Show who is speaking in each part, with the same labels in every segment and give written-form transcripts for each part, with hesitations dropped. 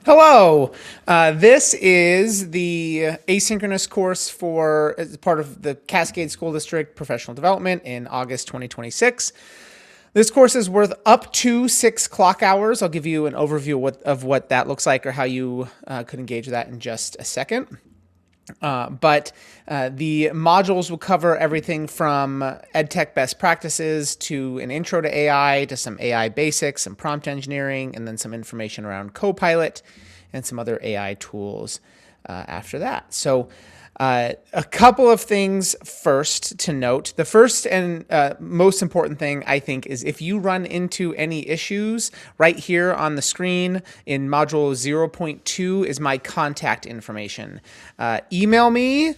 Speaker 1: Hello. This is the asynchronous course for as part of the Cascade School District Professional Development in August 2026. This course is worth up to 6 clock hours. I'll give you an overview of what that looks like or how you could engage with that in just a second. But the modules will cover everything from EdTech best practices to an intro to AI to some AI basics, some prompt engineering, and then some information around Copilot and some other AI tools after that. So a couple of things first to note. The first and most important thing, I think, is if you run into any issues, right here on the screen in module 0.2 is my contact information. Email me.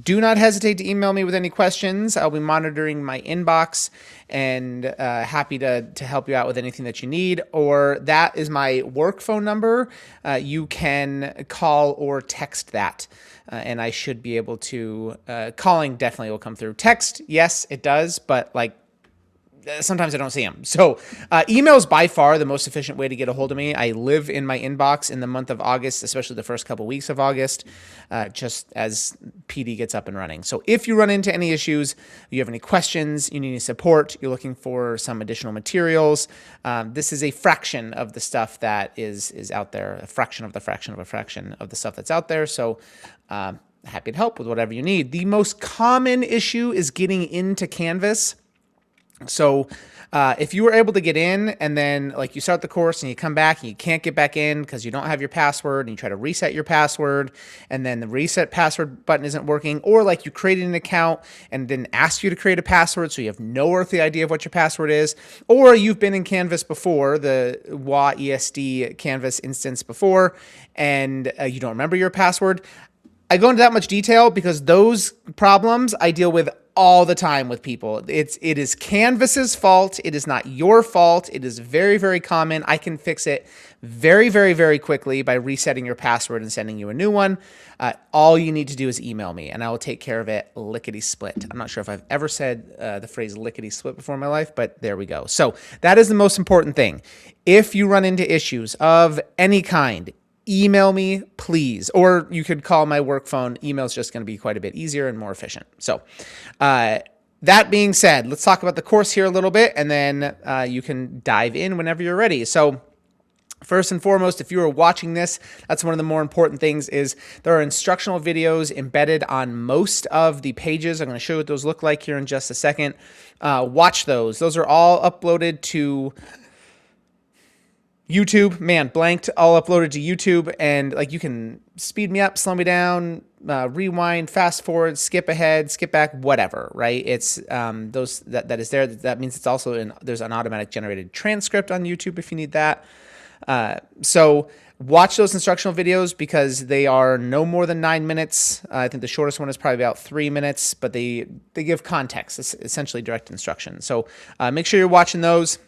Speaker 1: Do not hesitate to email me with any questions. I'll be monitoring my inbox and happy to help you out with anything that you need. Or that is my work phone number. You can call or text that. And I should be able to, calling definitely will come through. Text, yes, it does, but sometimes I don't see them. So email is by far the most efficient way to get a hold of me. I live in my inbox in the month of August, especially the first couple weeks of August, just as PD gets up and running. So if you run into any issues, you have any questions, you need any support, you're looking for some additional materials, this is a fraction of the stuff that is out there, a fraction of the fraction of a fraction of the stuff that's out there. So happy to help with whatever you need. The most common issue is getting into Canvas. So if you were able to get in and then you start the course and you come back and you can't get back in because you don't have your password and you try to reset your password and then the reset password button isn't working, or you created an account and didn't ask you to create a password so you have no earthly idea of what your password is, or you've been in Canvas before, the WA ESD Canvas instance before, and you don't remember your password. I go into that much detail because those problems I deal with all the time with people. It is Canvas's fault. It is not your fault. It is very, very common. I can fix it very, very, very quickly by resetting your password and sending you a new one. All you need to do is email me and I will take care of it lickety split. I'm not sure if I've ever said the phrase lickety split before in my life, but there we go. So that is the most important thing. If you run into issues of any kind, email me, please. Or you could call my work phone. Email is just going to be quite a bit easier and more efficient. So that being said, let's talk about the course here a little bit, and then you can dive in whenever you're ready. So first and foremost, if you are watching this, that's one of the more important things is there are instructional videos embedded on most of the pages. I'm going to show you what those look like here in just a second. Watch those. Those are all uploaded to YouTube, blanked, all uploaded to YouTube, and you can speed me up, slow me down, rewind, fast forward, skip ahead, skip back, whatever, right? It's those that is there. That means it's also there's an automatic generated transcript on YouTube if you need that. So watch those instructional videos because they are no more than 9 minutes. I think the shortest one is probably about 3 minutes, but they give context. It's essentially direct instruction. So make sure you're watching those.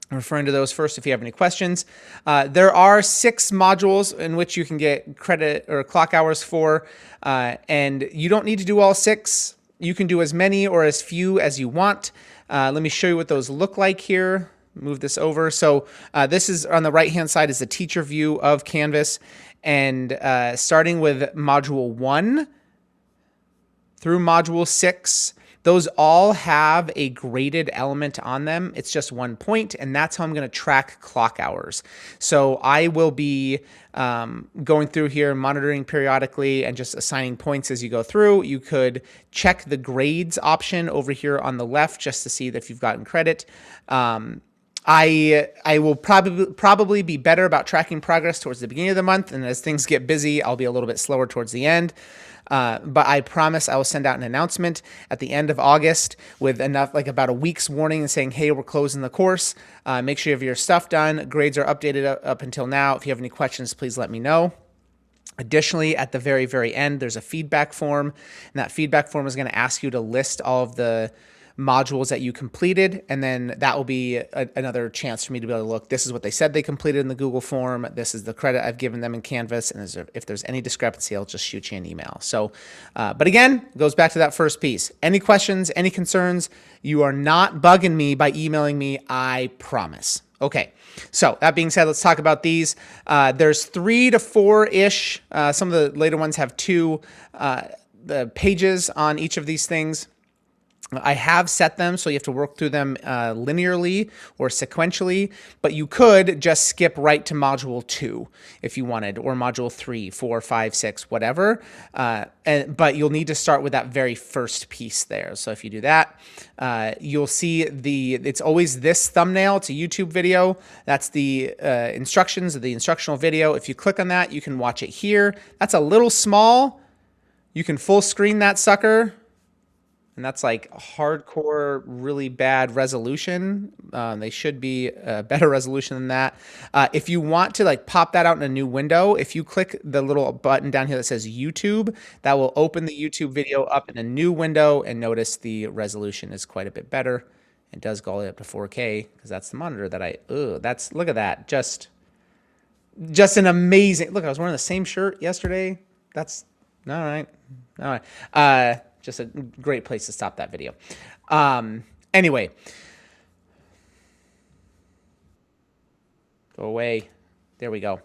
Speaker 1: I'm referring to those first if you have any questions. There are 6 modules in which you can get credit or clock hours for, and you don't need to do all 6. You can do as many or as few as you want. Let me show you what those look like here. Move this over. So this is on the right-hand side is the teacher view of Canvas, and starting with module 1 through module 6, those all have a graded element on them. It's just 1 point, and that's how I'm going to track clock hours. So I will be going through here, monitoring periodically, and just assigning points as you go through. You could check the grades option over here on the left just to see if you've gotten credit. I will probably be better about tracking progress towards the beginning of the month, and as things get busy, I'll be a little bit slower towards the end. But I promise I will send out an announcement at the end of August with enough, about a week's warning and saying, hey, we're closing the course. Make sure you have your stuff done. Grades are updated up until now. If you have any questions, please let me know. Additionally, at the very, very end, there's a feedback form, and that feedback form is going to ask you to list all of the modules that you completed, and then that will be another chance for me to be able to look. This is what they said they completed in the Google form. This is the credit I've given them in Canvas, and if there's any discrepancy, I'll just shoot you an email. So, but again, it goes back to that first piece. Any questions, any concerns, you are not bugging me by emailing me, I promise. Okay, so that being said, let's talk about these. There's 3 to 4-ish. Some of the later ones have 2 the pages on each of these things. I have set them so you have to work through them linearly or sequentially, but you could just skip right to module 2 if you wanted, or module 3, 4, 5, 6, whatever. But you'll need to start with that very first piece there. So if you do that, you'll see it's always this thumbnail. It's a YouTube video. That's the instructions of the instructional video. If you click on that, you can watch it here. That's a little small. You can full screen that sucker. And that's like hardcore, really bad resolution. They should be a better resolution than that. If you want to like pop that out in a new window, if you click the little button down here that says YouTube, that will open the YouTube video up in a new window, and notice the resolution is quite a bit better. It does go all the way up to 4K because that's the monitor that look at that. Just an amazing, look, I was wearing the same shirt yesterday. That's all right. All right. Just a great place to stop that video. Anyway, go away. There we go.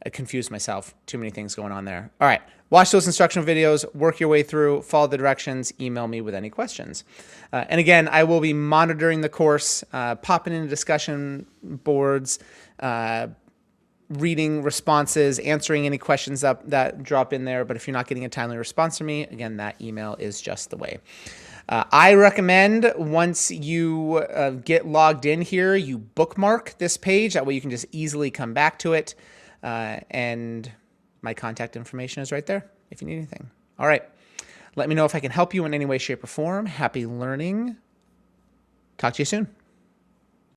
Speaker 1: I confused myself. Too many things going on there. All right. Watch those instructional videos, work your way through, follow the directions, email me with any questions. And again, I will be monitoring the course, popping into discussion boards, reading responses, answering any questions that drop in there. But if you're not getting a timely response from me, again, that email is just the way. I recommend once you get logged in here, you bookmark this page. That way you can just easily come back to it. And my contact information is right there if you need anything. All right. Let me know if I can help you in any way, shape, or form. Happy learning. Talk to you soon.